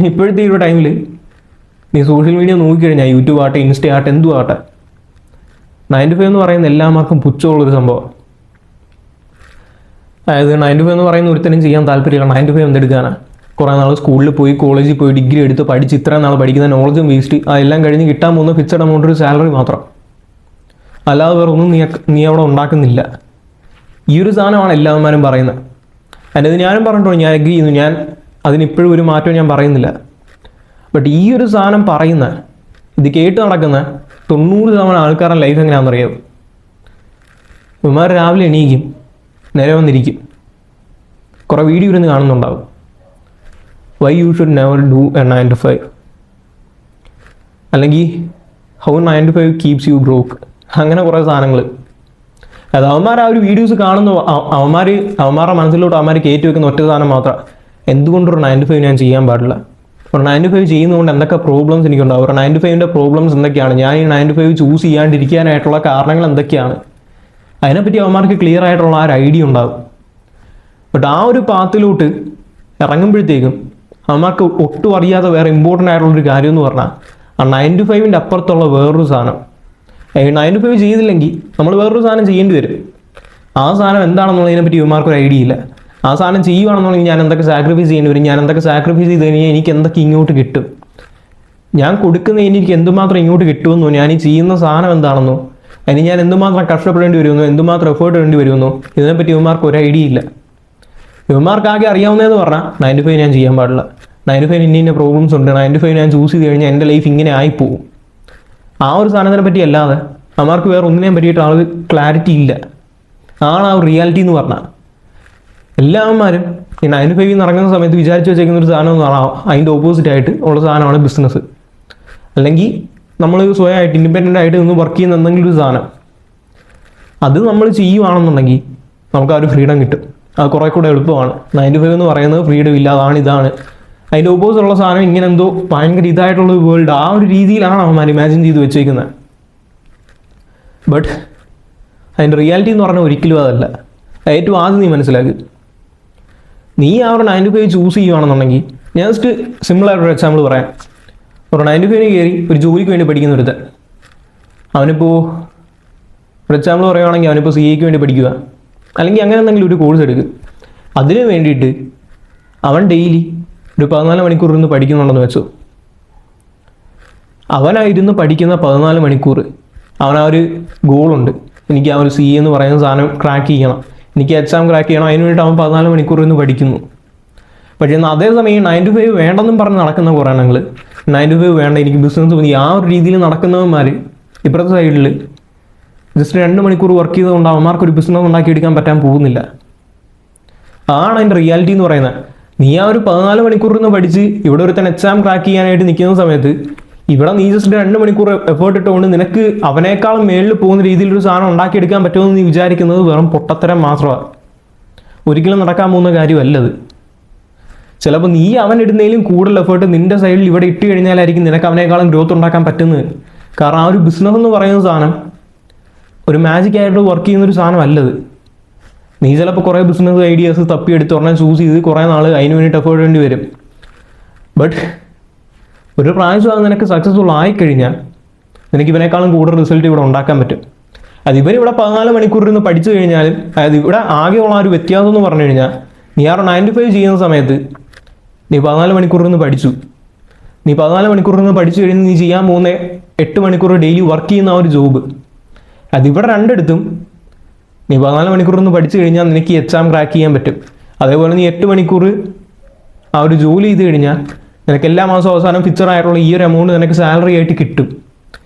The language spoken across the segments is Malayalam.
ഇപ്പോഴത്തെ ഈ ഒരു ടൈമിൽ നീ സോഷ്യൽ മീഡിയ നോക്കിക്കഴിഞ്ഞാൽ യൂട്യൂബ് ആട്ടെ ഇൻസ്റ്റ ആട്ടെ എന്തും ആട്ടെ 9 to 5 എന്ന് പറയുന്ന എല്ലാവർക്കും പുച്ഛമുള്ളൊരു സംഭവം. അതായത് 9 to 5 എന്ന് പറയുന്ന ഒരുത്തനും ചെയ്യാൻ താല്പര്യമില്ല. 9 to 5 എന്തെടുക്കാനാണ്? കുറേ നാൾ സ്കൂളിൽ പോയി കോളേജിൽ പോയി ഡിഗ്രി എടുത്ത് പഠിച്ച് ഇത്രയും നാൾ പഠിക്കുന്ന നോളജും വേസ്റ്റ് അതെല്ലാം കഴിഞ്ഞ് കിട്ടാൻ പോകുന്ന ഫിക്സഡ് എമൗണ്ട് ഒരു സാലറി മാത്രം, അല്ലാതെ വേറെ ഒന്നും നീ അവിടെ ഉണ്ടാക്കുന്നില്ല. ഈ ഒരു സാധനമാണ് എല്ലാവന്മാരും പറയുന്നത്. അതിൻ്റെ അത് ഞാനും പറഞ്ഞിട്ടുള്ളൂ, ഞാൻ അഗ്രി ചെയ്യുന്നു, ഞാൻ അതിനിപ്പോഴും ഒരു മാറ്റവും ഞാൻ പറയുന്നില്ല. ബട്ട് ഈ ഒരു സാധനം പറയുന്ന ഇത് കേട്ട് നടക്കുന്ന 90% ആൾക്കാരുടെ ലൈഫ് എങ്ങനെയാണെന്ന് അറിയാം. ഇവന്മാർ രാവിലെ എണീക്കും, നേരെ വന്നിരിക്കും, കുറേ വീഡിയോ ഇരുന്ന് കാണുന്നുണ്ടാവും. Why you should never do a 9 to 5, അല്ലെങ്കിൽ how 9 to 5 keeps you broke, അങ്ങനെ കുറേ സാധനങ്ങൾ. അത് അവന്മാർ ആ ഒരു വീഡിയോസ് കാണുന്ന അവന്മാരുടെ മനസ്സിലോട്ട് അവന്മാർ കയറ്റി വെക്കുന്ന ഒറ്റ സാധനം മാത്രം, എന്തുകൊണ്ടൊരു 9 to 5 ഞാൻ ചെയ്യാൻ പാടില്ല, ഒരു 9 to 5 ചെയ്യുന്നതുകൊണ്ട് എന്തൊക്കെ പ്രോബ്ലംസ് എനിക്കുണ്ടാവും, ഒരു 9 to 5ൻ്റെ പ്രോബ്ലംസ് എന്തൊക്കെയാണ്, ഞാൻ ഈ 9 to 5 ചൂസ് ചെയ്യാണ്ടിരിക്കാനായിട്ടുള്ള കാരണങ്ങൾ എന്തൊക്കെയാണ്, അതിനെപ്പറ്റി അവന്മാർക്ക് ക്ലിയർ ആയിട്ടുള്ള ആ ഒരു ഐഡിയ ഉണ്ടാകും. ബട്ട് ആ ഒരു പാത്തിലോട്ട് ഇറങ്ങുമ്പോഴത്തേക്കും അവന്മാർക്ക് ഒട്ടും അറിയാതെ വേറെ ഇമ്പോർട്ടൻ്റ് ആയിട്ടുള്ളൊരു കാര്യം എന്ന് പറഞ്ഞാൽ ആ 9 to 5ൻ്റെ അപ്പുറത്തുള്ള വേറൊരു സാധനം. 9 to 5 ചെയ്തില്ലെങ്കിൽ നമ്മൾ വേറൊരു സാധനം ചെയ്യേണ്ടി വരും. ആ സാധനം എന്താണെന്നുള്ളതിനെപ്പറ്റി ഇവന്മാർക്കൊരു ഐഡിയ ഇല്ല. ആ സാധനം ചെയ്യുകയാണെന്നുണ്ടെങ്കിൽ ഞാൻ എന്തൊക്കെ സാക്രിഫൈസ് ചെയ്യേണ്ടി വരും, ഞാൻ എന്തൊക്കെ സാക്രിഫൈസ് ചെയ്ത് കഴിഞ്ഞാൽ എനിക്ക് എന്തൊക്കെ ഇങ്ങോട്ട് കിട്ടും, ഞാൻ കൊടുക്കുന്ന എനിക്ക് എന്തുമാത്രം ഇങ്ങോട്ട് കിട്ടുമെന്നോ, ഞാൻ ഈ ചെയ്യുന്ന സാധനം എന്താണെന്നോ, അതിന് ഞാൻ എന്തുമാത്രം കഷ്ടപ്പെടേണ്ടി വരുമെന്നോ, എന്തുമാത്രം എഫേർട്ട് ഇടേണ്ടി വരുമെന്നോ, ഇതിനെപ്പറ്റി ഇവന്മാർക്ക് ഒരു ഐഡിയ ഇല്ല. ഇവന്മാർക്കാകെ അറിയാവുന്നതെന്ന് പറഞ്ഞാൽ 9 to 5 ഞാൻ ചെയ്യാൻ പാടില്ല, 9 to 5 ഇന്ന പ്രോബ്ലംസ് ഉണ്ട്, 9 to 5 ഞാൻ ചൂസ് ചെയ്ത് കഴിഞ്ഞാൽ എൻ്റെ ലൈഫ് ഇങ്ങനെ ആയിപ്പോവും. ആ ഒരു സാധനത്തിനെ പറ്റി അല്ലാതെ അവന്മാർക്ക് വേറെ ഒന്നിനെയും പറ്റിയിട്ട് ആൾ ക്ലാരിറ്റി ഇല്ല. ആണ് ആ ഒരു റിയാലിറ്റി എന്ന് പറഞ്ഞാൽ. എല്ലാവന്മാരും ഈ 9 to 5 ഇറങ്ങുന്ന സമയത്ത് വിചാരിച്ച് വെച്ചേക്കുന്ന ഒരു സാധനം എന്ന് പറഞ്ഞാൽ അതിൻ്റെ ഓപ്പോസിറ്റ് ആയിട്ട് ഉള്ള സാധനമാണ് ബിസിനസ്, അല്ലെങ്കിൽ നമ്മൾ സ്വയമായിട്ട് ഇൻഡിപെൻഡൻ്റ് ആയിട്ട് നിന്ന് വർക്ക് ചെയ്യുന്ന എന്തെങ്കിലും ഒരു സാധനം. അത് നമ്മൾ ചെയ്യുവാണെന്നുണ്ടെങ്കിൽ നമുക്ക് ആ ഒരു ഫ്രീഡം കിട്ടും. അത് കുറേ കൂടെ എളുപ്പമാണ്. 9 to 5 എന്ന് പറയുന്നത് ഫ്രീഡം ഇല്ല, അതാണ് ഇതാണ്. അതിൻ്റെ ഓപ്പോസിറ്റ് ഉള്ള സാധനം ഇങ്ങനെ എന്തോ ഭയങ്കര ഇതായിട്ടുള്ള വേൾഡ്, ആ ഒരു രീതിയിലാണ് അവന്മാർ ഇമാജിൻ ചെയ്ത് വെച്ചേക്കുന്നത്. ബട്ട് അതിൻ്റെ റിയാലിറ്റി എന്ന് പറഞ്ഞാൽ ഒരിക്കലും അതല്ല. ഏറ്റവും ആദ്യം നീ മനസ്സിലാക്കി, നീ ആ ഒരു 9 to 5 ചൂസ് ചെയ്യുകയാണെന്നുണ്ടെങ്കിൽ, ഞാൻ ജസ്റ്റ് സിമ്പിളായിട്ടൊരു എക്സാമ്പിൾ പറയാം. ഒരു 9 to 5 കയറി ഒരു ജോലിക്ക് വേണ്ടി പഠിക്കുന്ന ഒരുത്തൻ, അവനിപ്പോൾ ഒരു എക്സാമ്പിൾ പറയുകയാണെങ്കിൽ അവനിപ്പോൾ CA വേണ്ടി പഠിക്കുക, അല്ലെങ്കിൽ അങ്ങനെ എന്തെങ്കിലും ഒരു കോഴ്സ് എടുക്കുക. അതിന് വേണ്ടിയിട്ട് അവൻ ഡെയിലി ഒരു 14 മണിക്കൂർ ഇരുന്ന് പഠിക്കുന്നുണ്ടെന്ന് വെച്ചു. അവനായിരുന്നു പഠിക്കുന്ന 14 മണിക്കൂർ അവൻ ആ ഒരു ഗോളുണ്ട്, എനിക്ക് ആ ഒരു CA എന്ന് പറയുന്ന സാധനം ക്രാക്ക് ചെയ്യണം, എനിക്ക് എക്സാം ക്രാക്ക് ചെയ്യണം, അതിന് വേണ്ടിയിട്ട് അവൻ 14 മണിക്കൂർ ഇരുന്ന് പഠിക്കുന്നു. പക്ഷേ എന്നാൽ അതേസമയം 9 to 5 വേണ്ടെന്നും പറഞ്ഞ് നടക്കുന്ന കുറേ എണ്ണങ്ങൾ, 9 to 5 വേണ്ട എനിക്ക് ബിസിനസ് മതി, ആ ഒരു രീതിയിൽ നടക്കുന്നവന്മാർ ഇപ്പുറത്തെ സൈഡിൽ ജസ്റ്റ് 2 മണിക്കൂർ വർക്ക് ചെയ്തുകൊണ്ട് അവന്മാർക്കൊരു ബിസിനസ് ഉണ്ടാക്കിയെടുക്കാൻ പറ്റാൻ പോകുന്നില്ല. ആണ് അതിൻ്റെ റിയാലിറ്റി എന്ന് പറയുന്നത്. നീ ആ ഒരു 14 മണിക്കൂർ നിന്ന് പഠിച്ച് ഇവിടെ ഒരുത്തൻ എക്സാം ക്രാക്ക് ചെയ്യാനായിട്ട് നിൽക്കുന്ന സമയത്ത് ഇവിടെ നീ ജസ്റ്റ് 2 മണിക്കൂർ എഫേർട്ട് ഇട്ടുകൊണ്ട് നിനക്ക് അവനേക്കാളും മേളിൽ പോകുന്ന രീതിയിലൊരു സാധനം ഉണ്ടാക്കിയെടുക്കാൻ പറ്റുമെന്ന് നീ വിചാരിക്കുന്നത് വെറും പൊട്ടത്തരം മാത്രമാണ്. ഒരിക്കലും നടക്കാൻ പോകുന്ന കാര്യമല്ലത്. ചിലപ്പോൾ നീ അവൻ ഇടുന്നതിലും കൂടുതൽ എഫേർട്ട് നിൻ്റെ സൈഡിൽ ഇവിടെ ഇട്ട് കഴിഞ്ഞാലായിരിക്കും നിനക്ക് അവനേക്കാളും ഗ്രോത്ത് ഉണ്ടാക്കാൻ പറ്റുന്നത്. കാരണം ആ ഒരു ബിസിനസ് എന്ന് പറയുന്ന സാധനം ഒരു മാജിക് ആയിട്ട് വർക്ക് ചെയ്യുന്നൊരു സാധനം അല്ലത്. നീ ചിലപ്പോൾ കുറേ ബിസിനസ് ഐഡിയാസ് തപ്പിയെടുത്ത് ഒരെണ്ണം ചൂസ് ചെയ്ത് കുറേ നാൾ അതിന് വേണ്ടിയിട്ട് എഫേർട്ട് വേണ്ടി വരും. ബട്ട് ഒരു പ്രാവശ്യം അത് നിനക്ക് സക്സസ്ഫുൾ ആയിക്കഴിഞ്ഞാൽ നിനക്ക് ഇവനേക്കാളും കൂടുതൽ റിസൾട്ട് ഇവിടെ ഉണ്ടാക്കാൻ പറ്റും. അത് ഇവനിവിടെ 14 മണിക്കൂർ ഇരുന്ന് പഠിച്ചു കഴിഞ്ഞാലും, അതായത് ഇവിടെ ആകെയുള്ള ആ ഒരു വ്യത്യാസം എന്ന് പറഞ്ഞു കഴിഞ്ഞാൽ, നീ ആ 9 to 5 ചെയ്യുന്ന സമയത്ത് നീ 14 മണിക്കൂർ ഇരുന്ന് പഠിച്ചു. നീ 14 മണിക്കൂർ ഇരുന്ന് പഠിച്ചു കഴിഞ്ഞ് നീ ചെയ്യാൻ പോകുന്ന 8 മണിക്കൂർ ഡെയിലി വർക്ക് ചെയ്യുന്ന ആ ഒരു ജോബ്, അതിവിടെ രണ്ടിടത്തും നീ 14 മണിക്കൂർ ഇരുന്ന് പഠിച്ചു കഴിഞ്ഞാൽ നിനക്ക് ഈ എക്സാം ക്രാക്ക് ചെയ്യാൻ പറ്റും. അതേപോലെ നീ 8 മണിക്കൂർ ആ ഒരു ജോലി ചെയ്ത് കഴിഞ്ഞാൽ നിനക്ക് എല്ലാ മാസവും അവസാനം ഫിക്സഡ് ആയിട്ടുള്ള ഈ ഒരു എമൗണ്ട് നിനക്ക് സാലറി ആയിട്ട് കിട്ടും.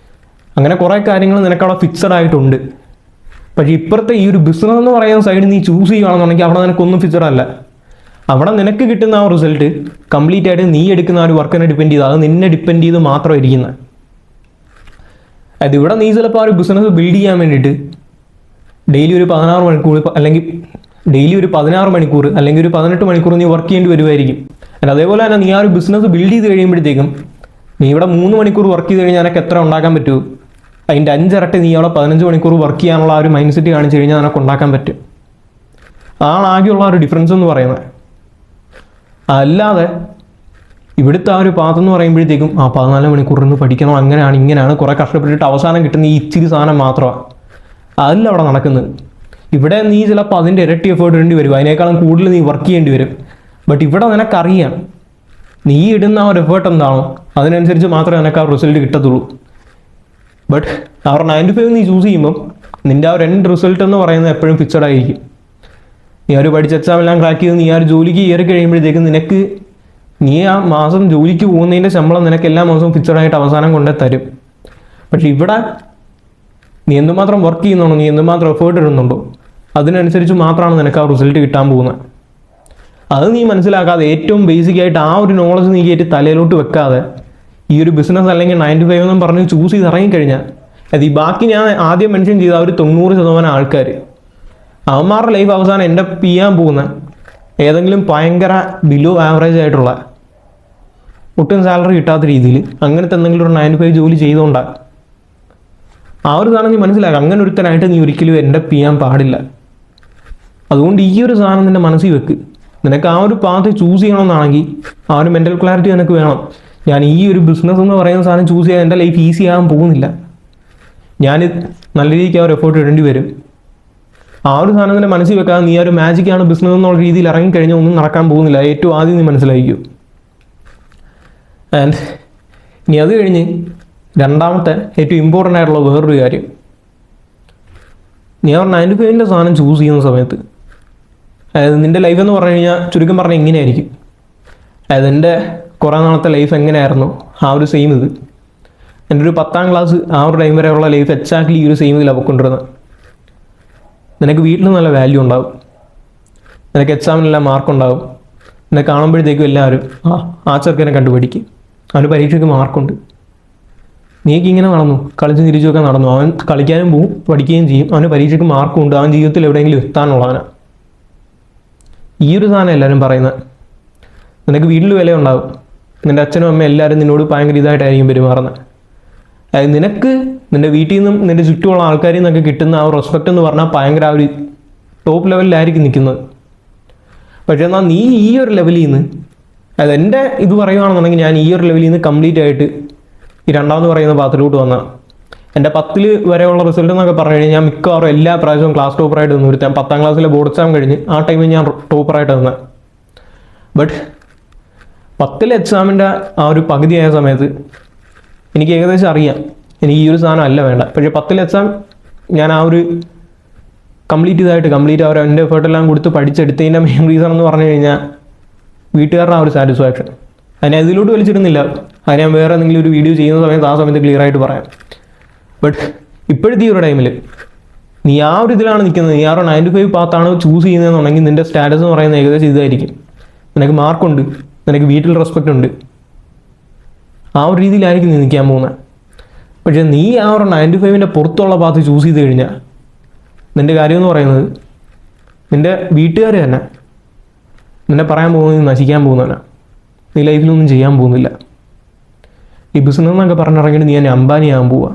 അങ്ങനെ കുറേ കാര്യങ്ങൾ നിനക്കവിടെ ഫിക്സഡ് ആയിട്ടുണ്ട്. പക്ഷേ ഇപ്പുറത്തെ ഈ ഒരു ബിസിനസ് എന്ന് പറയുന്ന സൈഡ് നീ ചൂസ് ചെയ്യുകയാണെന്നുണ്ടെങ്കിൽ അവിടെ നിനക്കൊന്നും ഫിക്സഡ് അല്ല. അവിടെ നിനക്ക് കിട്ടുന്ന ആ റിസൾട്ട് കംപ്ലീറ്റ് ആയിട്ട് നീ എടുക്കുന്ന ആ ഒരു വർക്കിനെ ഡിപ്പെൻഡ് ചെയ്ത്, അത് നിന്നെ ഡിപ്പെൻഡ് ചെയ്ത് മാത്രം ഇരിക്കുന്നത്. അതായത് ഇവിടെ നീ ചിലപ്പോൾ ആ ഒരു ബിസിനസ് ബിൽഡ് ചെയ്യാൻ വേണ്ടിയിട്ട് ഡെയിലി ഒരു 16 മണിക്കൂർ അല്ലെങ്കിൽ ഡെയിലി ഒരു 16 മണിക്കൂർ അല്ലെങ്കിൽ ഒരു 18 മണിക്കൂർ നീ വർക്ക് ചെയ്യേണ്ടി വരുമായിരിക്കും. അതേപോലെ തന്നെ നീ ആ ഒരു ബിസിനസ് ബിൽഡ് ചെയ്ത് കഴിയുമ്പോഴത്തേക്കും നീ ഇവിടെ 3 മണിക്കൂർ വർക്ക് ചെയ്ത് കഴിഞ്ഞാൽ നിനക്ക് എത്ര ഉണ്ടാക്കാൻ പറ്റൂ, അതിൻ്റെ 5 ഇരട്ടി നീ അവിടെ 15 മണിക്കൂർ വർക്ക് ചെയ്യാനുള്ള ആ ഒരു മൈൻഡ് സെറ്റ് കാണിച്ചു കഴിഞ്ഞാൽ നിനക്ക് ഉണ്ടാക്കാൻ പറ്റും. അതാണ് ആകെയുള്ള ഒരു ഡിഫറൻസ് എന്ന് പറയുന്നത്. അല്ലാതെ ഇവിടുത്തെ ആ ഒരു പാത്ത് എന്ന് പറയുമ്പോഴത്തേക്കും 14 മണിക്കൂറിന് പഠിക്കണം, അങ്ങനെയാണ് ഇങ്ങനെയാണ്, കുറേ കഷ്ടപ്പെട്ടിട്ട് അവസാനം കിട്ടുന്ന ഈ ഇച്ചിരി സാധനം മാത്രമാണ്. അതല്ല അവിടെ നടക്കുന്നത്. ഇവിടെ നീ ചിലപ്പോൾ അതിൻ്റെ ഇരട്ടി എഫേർട്ട് ഇടേണ്ടി വരും, അതിനേക്കാളും കൂടുതൽ നീ വർക്ക് ചെയ്യേണ്ടി വരും. ബട്ട് ഇവിടെ നിനക്കറിയാം നീ ഇടുന്ന ആ ഒരു എഫേർട്ട് എന്താണോ അതിനനുസരിച്ച് മാത്രമേ നിനക്ക് ആ റിസൾട്ട് കിട്ടത്തുള്ളൂ. ബട്ട് ആ 9 to 5 നീ ചൂസ് ചെയ്യുമ്പം നിൻ്റെ ആ ഒരു എൻഡ് റിസൾട്ട് എന്ന് പറയുന്നത് എപ്പോഴും ഫിക്സഡ് ആയിരിക്കും. നീ ആ ഒരു പഠിച്ച എക്സാം എല്ലാം ക്രാക്ക് ചെയ്ത് നീ ആ ഒരു ജോലിക്ക് കയറി കഴിയുമ്പോഴത്തേക്കും നീ ആ മാസം ജോലിക്ക് പോകുന്നതിൻ്റെ ശമ്പളം നിനക്ക് എല്ലാ മാസവും ഫിക്സഡ് ആയിട്ട് അവസാനം കൊണ്ടേ തരും. പക്ഷെ ഇവിടെ നീ എന്തുമാത്രം വർക്ക് ചെയ്യുന്നുണ്ടോ, നീ എന്തുമാത്രം എഫേർട്ട് ഇടുന്നുണ്ടോ അതിനനുസരിച്ച് മാത്രമാണ് നിനക്ക് ആ റിസൾട്ട് കിട്ടാൻ പോകുന്നത്. അത് നീ മനസ്സിലാക്കാതെ ഏറ്റവും ബേസിക് ആയിട്ട് ആ ഒരു നോളജ് നീ കയറ്റി തലയിലോട്ട് വെക്കാതെ ഈ ഒരു ബിസിനസ് അല്ലെങ്കിൽ 9 to 5 എന്നും പറഞ്ഞ് ചൂസ് ചെയ്ത് ഇറങ്ങിക്കഴിഞ്ഞാൽ അത് ഈ ബാക്കി ഞാൻ ആദ്യം മെൻഷൻ ചെയ്ത ആ ഒരു 90% ആൾക്കാർ അവന്മാരുടെ ലൈഫ് അവസാനം എൻ്റെ ചെയ്യാൻ പോകുന്ന ഏതെങ്കിലും ഭയങ്കര ബിലോ ആവറേജ് ആയിട്ടുള്ള ഒട്ടും സാലറി കിട്ടാത്ത രീതിയിൽ അങ്ങനത്തെ എന്തെങ്കിലും ഒരു 9 to 5 ജോലി ചെയ്തുകൊണ്ടാണ്. ആ ഒരു സാധനം നീ മനസ്സിലാക്കുക. അങ്ങനെ ഒരുത്തനായിട്ട് നീ ഒരിക്കലും എൻ്റെ ചെയ്യാൻ പാടില്ല. അതുകൊണ്ട് ഈ ഒരു സാധനം നിൻ്റെ മനസ്സിൽ വെക്ക്. നിനക്ക് ആ ഒരു പാത്ത് ചൂസ് ചെയ്യണമെന്നാണെങ്കിൽ ആ ഒരു മെൻ്റൽ ക്ലാരിറ്റി നിനക്ക് വേണം. ഞാൻ ഈ ഒരു ബിസിനസ് എന്ന് പറയുന്ന സാധനം ചൂസ് ചെയ്യാൻ എൻ്റെ ലൈഫ് ഈസി ആകാൻ പോകുന്നില്ല, ഞാൻ നല്ല രീതിക്ക് ആ ഒരു എഫേർട്ട് ഇടേണ്ടി വരും. ആ ഒരു സാധനം നിൻ്റെ മനസ്സിൽ വെക്കാതെ നീ ആ ഒരു മാജിക്കാണ് ബിസിനസ് എന്നുള്ള രീതിയിൽ ഇറങ്ങിക്കഴിഞ്ഞാൽ ഒന്നും നടക്കാൻ പോകുന്നില്ല. ഏറ്റവും ആദ്യം നീ മനസ്സിലാക്കിക്കൂ. ആൻഡ് ഇനി അത് കഴിഞ്ഞ് രണ്ടാമത്തെ ഏറ്റവും ഇമ്പോർട്ടൻ്റ് ആയിട്ടുള്ള വേറൊരു കാര്യം, നീ ആ 9 to 5 സാധനം ചൂസ് ചെയ്യുന്ന സമയത്ത് അതായത് നിൻ്റെ ലൈഫ് എന്ന് പറഞ്ഞു കഴിഞ്ഞാൽ ചുരുക്കം പറഞ്ഞാൽ എങ്ങനെയായിരിക്കും, അതായത് എൻ്റെ കുറേ നാളത്തെ ലൈഫ് എങ്ങനെയായിരുന്നു ആ ഒരു സെയിം ഇത് എൻ്റെ ഒരു 10ാം ക്ലാസ് ആ ഒരു ടൈം വരെയുള്ള ലൈഫ് എക്സാക്ട്ലി ഈ ഒരു സെയിം ഇതിലാണ് പൊയ്ക്കൊണ്ടിരുന്നത്. നിനക്ക് വീട്ടിൽ നല്ല വാല്യൂ ഉണ്ടാവും, നിനക്ക് എക്സാമിനെല്ലാം മാർക്കുണ്ടാവും, നിന്നെ കാണുമ്പോഴത്തേക്കും എല്ലാവരും ആ ചെറുക്കനെ കണ്ടുപിടിക്കും, അവന് പരീക്ഷയ്ക്ക് മാർക്കുണ്ട്. നീക്ക് ഇങ്ങനെ നടന്നു, കളിച്ച് തിരിച്ചുമൊക്കെ നടന്നു. അവൻ കളിക്കാനും പോവും, പഠിക്കുകയും ചെയ്യും, അവന് പരീക്ഷയ്ക്ക് മാർക്കും ഉണ്ട്, അവൻ ജീവിതത്തിൽ എവിടെയെങ്കിലും എത്താനുള്ളവനാണ്. ഈ ഒരു സാധനം എല്ലാവരും പറയുന്നത്. നിനക്ക് വീട്ടിൽ വില ഉണ്ടാവും, നിൻ്റെ അച്ഛനും അമ്മയും എല്ലാവരും നിന്നോട് ഭയങ്കര ഇതായിട്ടായിരിക്കും പെരുമാറുന്നത്. അതായത് നിനക്ക് നിൻ്റെ വീട്ടിൽ നിന്നും നിൻ്റെ ചുറ്റുമുള്ള ആൾക്കാരിൽ നിന്നൊക്കെ കിട്ടുന്ന ആ ഒരു റെസ്പെക്റ്റ് എന്ന് പറഞ്ഞാൽ ഭയങ്കര ആ ഒരു ടോപ്പ് ലെവലിലായിരിക്കും നിൽക്കുന്നത്. പക്ഷേ എന്നാൽ നീ ഈ ഒരു ലെവലിൽ നിന്ന്, അതായത് എൻ്റെ ഇത് പറയുകയാണെന്നുണ്ടെങ്കിൽ ഞാൻ ഈ ഒരു ലെവലിൽ നിന്ന് കംപ്ലീറ്റ് ആയിട്ട് ഈ രണ്ടാമെന്ന് പറയുന്ന പാത്രത്തിലോട്ട് വന്നാൽ എൻ്റെ 10ൽ വരെയുള്ള റിസൾട്ട് എന്നൊക്കെ പറഞ്ഞു കഴിഞ്ഞാൽ ഞാൻ മിക്കവാറും എല്ലാ പ്രാവശ്യവും ക്ലാസ് ടോപ്പറായിട്ട് നിന്ന് ഒരുത്താൻ 10ാം ക്ലാസ്സിലെ ബോർഡ് എക്സാം കഴിഞ്ഞ് ആ ടൈമിൽ ഞാൻ ടോപ്പറായിട്ട് നിന്നത്. ബട്ട് 10ലെ എക്സാമിൻ്റെ ആ ഒരു പകുതിയായ സമയത്ത് എനിക്ക് ഏകദേശം അറിയാം എനിക്ക് ഈ ഒരു സാധനം അല്ല വേണ്ട. പക്ഷേ 10ലെ എക്സാം ഞാൻ ആ ഒരു കംപ്ലീറ്റ് അവർ എൻ്റെ എഫേർട്ടെല്ലാം കൊടുത്ത് പഠിച്ചെടുത്തതിൻ്റെ മെയിൻ റീസൺ എന്ന് പറഞ്ഞു കഴിഞ്ഞാൽ വീട്ടുകാരുടെ ആ ഒരു സാറ്റിസ്ഫാക്ഷൻ. അതിനെ അതിലോട്ട് വലിച്ചിരുന്നില്ല, അത് ഞാൻ വേറെ എന്തെങ്കിലും ഒരു വീഡിയോ ചെയ്യുന്ന സമയത്ത് ആ സമയത്ത് ക്ലിയർ ആയിട്ട് പറയാം. ബട്ട് ഇപ്പോഴത്തെ ഈ ഒരു ടൈമിൽ നീ ആ ഒരു ഇതിലാണ് നിൽക്കുന്നത്, നീ ആ ഒരു 9 to 5 പാത്താണ് ചൂസ് ചെയ്യുന്നതെന്നുണ്ടെങ്കിൽ നിൻ്റെ സ്റ്റാറ്റസ് എന്ന് പറയുന്നത് ഏകദേശം ഇതായിരിക്കും. നിനക്ക് മാർക്കുണ്ട്, നിനക്ക് വീട്ടിൽ റെസ്പെക്റ്റ് ഉണ്ട്, ആ ഒരു രീതിയിലായിരിക്കും നീ നിൽക്കാൻ പോകുന്നത്. പക്ഷേ നീ ആ ഒരു 9 to 5 പുറത്തുള്ള പാത്ത് ചൂസ് ചെയ്ത് കഴിഞ്ഞാൽ നിൻ്റെ കാര്യം എന്ന് പറയുന്നത് നിൻ്റെ വീട്ടുകാർ തന്നെ നിന്നെ പറയാൻ പോകുന്നത് നശിക്കാൻ പോകുന്നവനാണ്, നീ ലൈഫിലൊന്നും ചെയ്യാൻ പോകുന്നില്ല. ഈ ബിസിനസ് എന്നൊക്കെ പറഞ്ഞിറങ്ങിയിട്ട് നീ എന്നെ അംബാനിയാകാൻ പോവുക.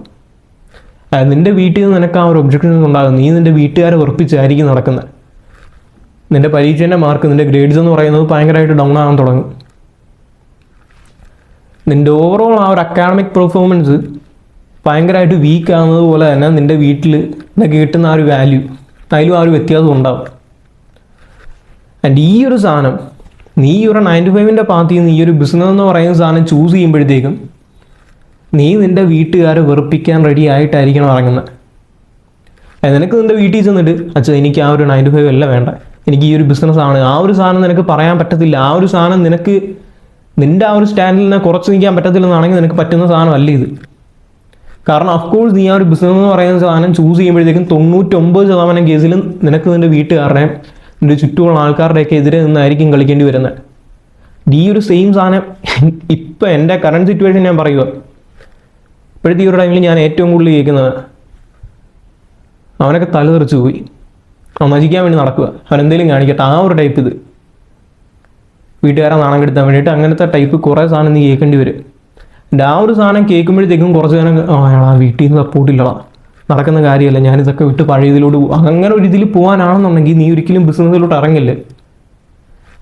നിൻ്റെ വീട്ടിൽ നിന്ന് നിനക്ക് ആ ഒരു ഒബ്ജക്ഷൻ ഉണ്ടാകും, നീ നിൻ്റെ വീട്ടുകാരെ ഉറപ്പിച്ചായിരിക്കും നടക്കുന്നത്. നിൻ്റെ പരീക്ഷേൻ്റെ മാർക്ക്, നിൻ്റെ ഗ്രേഡ്സ് എന്ന് പറയുന്നത് ഭയങ്കരമായിട്ട് ഡൗൺ ആകാൻ തുടങ്ങും. നിൻ്റെ ഓവറോൾ ആ ഒരു അക്കാഡമിക് പെർഫോമൻസ് ഭയങ്കരമായിട്ട് വീക്ക് ആകുന്നത് പോലെ തന്നെ നിൻ്റെ വീട്ടിൽ നിനക്ക് കിട്ടുന്ന ആ ഒരു വാല്യൂ അതിലും ആ ഒരു വ്യത്യാസം ഉണ്ടാവും. ആൻഡ് ഈ ഒരു സാധനം നീ ഒരു 9 to 5 പാത്തിൽ നിന്ന് ഈ ഒരു ബിസിനസ് എന്ന് പറയുന്ന സാധനം ചൂസ് ചെയ്യുമ്പോഴത്തേക്കും നീ നിൻ്റെ വീട്ടുകാരെ വെറുപ്പിക്കാൻ റെഡി ആയിട്ടായിരിക്കണം ഇറങ്ങുന്നത്. നിനക്ക് നിൻ്റെ വീട്ടിൽ ചെന്നിട്ട് അച്ഛാ എനിക്ക് ആ ഒരു 9 to 5 അല്ല വേണ്ട, എനിക്ക് ഈ ഒരു ബിസിനസ്സാണ്, ആ ഒരു സാധനം നിനക്ക് പറയാൻ പറ്റത്തില്ല. ആ ഒരു സാധനം നിനക്ക് നിൻ്റെ ആ ഒരു സ്റ്റാൻഡിൽ നിന്ന് കുറച്ച് നിൽക്കാൻ പറ്റത്തില്ലെന്നാണെങ്കിൽ നിനക്ക് പറ്റുന്ന സാധനമല്ല ഇത്. കാരണം അഫ്കോഴ്സ് നീ ആ ഒരു ബിസിനസ് എന്ന് പറയുന്ന സാധനം ചൂസ് ചെയ്യുമ്പോഴത്തേക്കും 99% കേസിലും നിനക്ക് നിൻ്റെ വീട്ടുകാരുടെയും നിൻ്റെ ചുറ്റുമുള്ള ആൾക്കാരുടെയൊക്കെ എതിരെ നിന്നായിരിക്കും കളിക്കേണ്ടി വരുന്നത്. ഈ ഒരു സെയിം സാധനം ഇപ്പം എൻ്റെ കറണ്ട് സിറ്റുവേഷൻ ഞാൻ പറയുക, ഇപ്പോഴത്തെ ഈ ഒരു ടൈമിൽ ഞാൻ ഏറ്റവും കൂടുതൽ കേൾക്കുന്നത് അവനൊക്കെ തലതെറിച്ച് പോയി, അവൻ നശിക്കാൻ വേണ്ടി നടക്കുക, അവൻ എന്തെങ്കിലും കാണിക്കട്ടെ, ആ ഒരു ടൈപ്പ് ഇത് വീട്ടുകാരെ നാണം കെടുത്താൻ വേണ്ടിയിട്ട് അങ്ങനത്തെ ടൈപ്പ് കുറേ സാധനം നീ കേൾക്കേണ്ടി വരും. എൻ്റെ ആ ഒരു സാധനം കേൾക്കുമ്പോഴത്തേക്കും കുറച്ച് നേരം അയാളാ വീട്ടിൽ നിന്ന് സപ്പോർട്ടില്ലടാ, നടക്കുന്ന കാര്യമല്ല, ഞാനിതൊക്കെ വിട്ട് പഴയ ഇതിലോട്ട് പോകും, അങ്ങനെ ഒരു ഇതിൽ പോകാനാണെന്നുണ്ടെങ്കിൽ നീ ഒരിക്കലും ബിസിനസ്സിലോട്ട് ഇറങ്ങില്ലേ.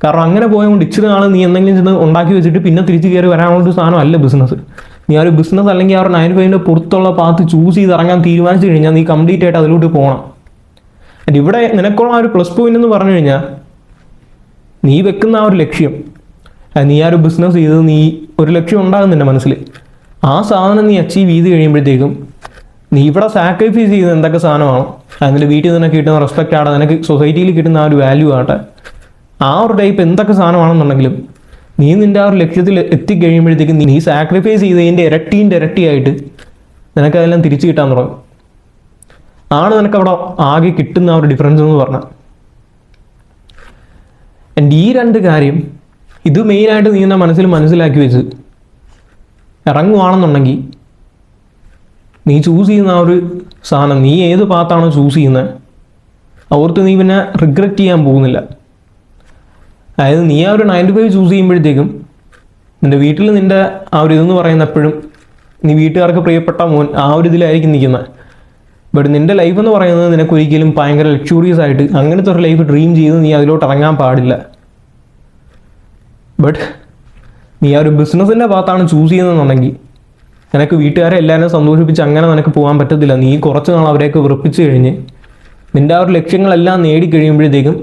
കാരണം അങ്ങനെ പോയതുകൊണ്ട് ഇച്ചിരി നാൾ നീ എന്തെങ്കിലും ചെന്ന് ഉണ്ടാക്കി വെച്ചിട്ട് പിന്നെ തിരിച്ച് കയറി വരാനുള്ളൊരു സാധനം അല്ല ബിസിനസ്. നീ ആ ഒരു ബിസിനസ് അല്ലെങ്കിൽ ആ ഒരു 9 to 5 പുറത്തുള്ള പാത്ത് ചൂസ് ചെയ്ത് ഇറങ്ങാൻ തീരുമാനിച്ചു കഴിഞ്ഞാൽ നീ കംപ്ലീറ്റ് ആയിട്ട് അതിലോട്ട് പോകണം. ആൻഡ് ഇവിടെ നിനക്കുള്ള ആ ഒരു പ്ലസ് പോയിന്റ് എന്ന് പറഞ്ഞു കഴിഞ്ഞാൽ നീ വെക്കുന്ന ആ ഒരു ലക്ഷ്യം, നീ ആ ഒരു ബിസിനസ് ചെയ്ത് നീ ഒരു ലക്ഷ്യം ഉണ്ടാകും നിൻ്റെ മനസ്സിൽ. ആ സാധനം നീ അച്ചീവ് ചെയ്ത് കഴിയുമ്പോഴത്തേക്കും നീ ഇവിടെ സാക്രിഫൈസ് ചെയ്യുന്ന എന്തൊക്കെ സാധനമാണോ, അതിൻ്റെ വീട്ടിൽ നിന്ന് കിട്ടുന്ന റെസ്പെക്റ്റ് ആട്ടെ, നിനക്ക് സൊസൈറ്റിയിൽ കിട്ടുന്ന ആ ഒരു വാല്യൂ ആട്ടെ, ആ ഒരു ടൈപ്പ് എന്തൊക്കെ സാധനമാണെന്നുണ്ടെങ്കിലും നീ നിൻ്റെ ആ ഒരു ലക്ഷ്യത്തിൽ എത്തിക്കഴിയുമ്പോഴത്തേക്കും നീ സാക്രിഫൈസ് ചെയ്തതിൻ്റെ ഇരട്ടിയായിട്ട് നിനക്കതെല്ലാം തിരിച്ചു കിട്ടാൻ തുടങ്ങും. ആണ് നിനക്കവിടെ ആകെ കിട്ടുന്ന ആ ഒരു ഡിഫറൻസ് എന്ന് പറഞ്ഞാൽ. ആൻഡ് ഈ 2 കാര്യം ഇത് മെയിനായിട്ട് നീ എൻ്റെ മനസ്സിലാക്കി വെച്ച് ഇറങ്ങുവാണെന്നുണ്ടെങ്കിൽ നീ ചൂസ് ചെയ്യുന്ന ആ ഒരു സാധനം, നീ ഏത് പാത്താണോ ചൂസ് ചെയ്യുന്നത് ഓർത്ത് നീ പിന്നെ റിഗ്രറ്റ് ചെയ്യാൻ പോകുന്നില്ല. അതായത് നീ ആ ഒരു 9 to 5 ചൂസ് ചെയ്യുമ്പോഴത്തേക്കും നിൻ്റെ വീട്ടിൽ നിൻ്റെ ആ ഒരു ഇതെന്ന് പറയുന്ന എപ്പോഴും നീ വീട്ടുകാർക്ക് പ്രിയപ്പെട്ട മോൻ ആ ഒരു ഇതിലായിരിക്കും നിൽക്കുന്നത്. ബട്ട് നിൻ്റെ ലൈഫ് എന്ന് പറയുന്നത് നിനക്കൊരിക്കലും ഭയങ്കര ലക്ഷൂറിയസ് ആയിട്ട് അങ്ങനത്തെ ഒരു ലൈഫ് ഡ്രീം ചെയ്ത് നീ അതിലോട്ട് ഇറങ്ങാൻ പാടില്ല. ബട്ട് നീ ആ ഒരു ബിസിനസ്സിൻ്റെ ഭാഗത്താണ് ചൂസ് ചെയ്യുന്നതെന്നുണ്ടെങ്കിൽ നിനക്ക് വീട്ടുകാരെ എല്ലാവരും സന്തോഷിപ്പിച്ച് അങ്ങനെ നിനക്ക് പോകാൻ പറ്റത്തില്ല. നീ കുറച്ച് നാൾ അവരെയൊക്കെ വെറുപ്പിച്ച് കഴിഞ്ഞ് നിൻ്റെ ആ ഒരു ലക്ഷ്യങ്ങളെല്ലാം നേടിക്കഴിയുമ്പോഴത്തേക്കും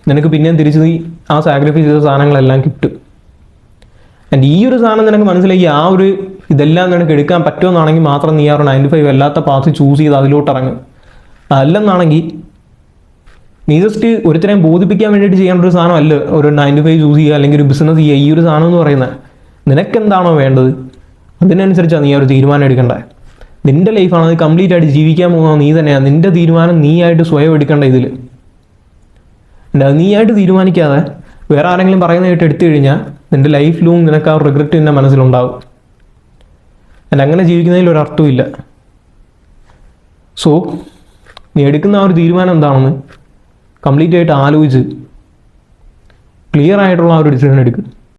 നിനക്ക് പിന്നെയും തിരിച്ച് നീ ആ സാക്രിഫൈസ് ചെയ്ത സാധനങ്ങളെല്ലാം കിട്ടും. ആൻഡ് ഈ ഒരു സാധനം നിനക്ക് മനസ്സിലാക്കി ആ ഒരു ഇതെല്ലാം നിനക്ക് എടുക്കാൻ പറ്റുമെന്നാണെങ്കിൽ മാത്രം നീ ആ ഒരു 9 to 5 അല്ലാത്ത പാത്ത് ചൂസ് ചെയ്ത് അതിലോട്ട് ഇറങ്ങും. അല്ലെന്നാണെങ്കിൽ നീ ജസ്റ്റ് ഒരുത്തരെയും ബോധിപ്പിക്കാൻ വേണ്ടിയിട്ട് ചെയ്യേണ്ട ഒരു സാധനം അല്ല ഒരു 9 to 5 ചൂസ് ചെയ്യുക അല്ലെങ്കിൽ ഒരു ബിസിനസ് ചെയ്യുക. ഈ ഒരു സാധനം എന്ന് പറയുന്നത് നിനക്കെന്താണോ വേണ്ടത് അതിനനുസരിച്ചാണ് നീ ആ ഒരു തീരുമാനം എടുക്കേണ്ടത്. നിൻ്റെ ലൈഫാണ് അത് കംപ്ലീറ്റ് ആയിട്ട് ജീവിക്കാൻ പോകുന്നത് നീ തന്നെയാണ്. നിൻ്റെ തീരുമാനം നീ ആയിട്ട് സ്വയം എടുക്കേണ്ട ഇതിൽ. അത് നീ ആയിട്ട് തീരുമാനിക്കാതെ വേറെ ആരെങ്കിലും പറയുന്നതായിട്ട് എടുത്തു കഴിഞ്ഞാൽ നിൻ്റെ ലൈഫ് ലോങ് നിനക്ക് ആ റിഗ്രറ്റ് നിൻ്റെ മനസ്സിലുണ്ടാവും. അല്ല അങ്ങനെ ജീവിക്കുന്നതിൽ ഒരർത്ഥമില്ല. സോ നീ എടുക്കുന്ന ആ ഒരു തീരുമാനം എന്താണെന്ന് കംപ്ലീറ്റ് ആയിട്ട് ആലോചിച്ച് ക്ലിയർ ആയിട്ടുള്ള ആ ഒരു ഡിസിഷൻ എടുക്കുക.